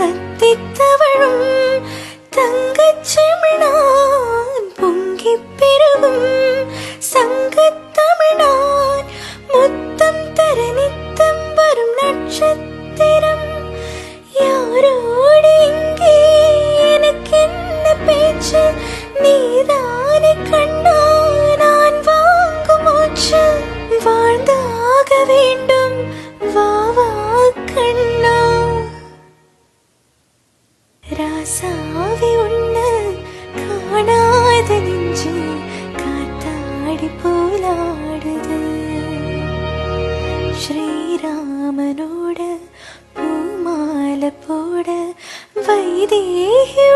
கத்தித்தவழும் தங்கச்செமிழான் பொங்கிப் பெருகும் சங்கத்தமிழான் முத்தம் தர நித்தம் வரும் நட்சத்திரம் யாரோடு இங்கே எனக்கென்ன பேச்சு நீதானே கண்ணா நான் வாங்கும் மூச்சு வாழ்ந்தாக வேண்டும் வா வா கண்ணா ராசாவி உன்னை காணாத நெஞ்சு காத்தாடி போலாடுது ஸ்ரீராமனோட பூமாலை போட வைதேகி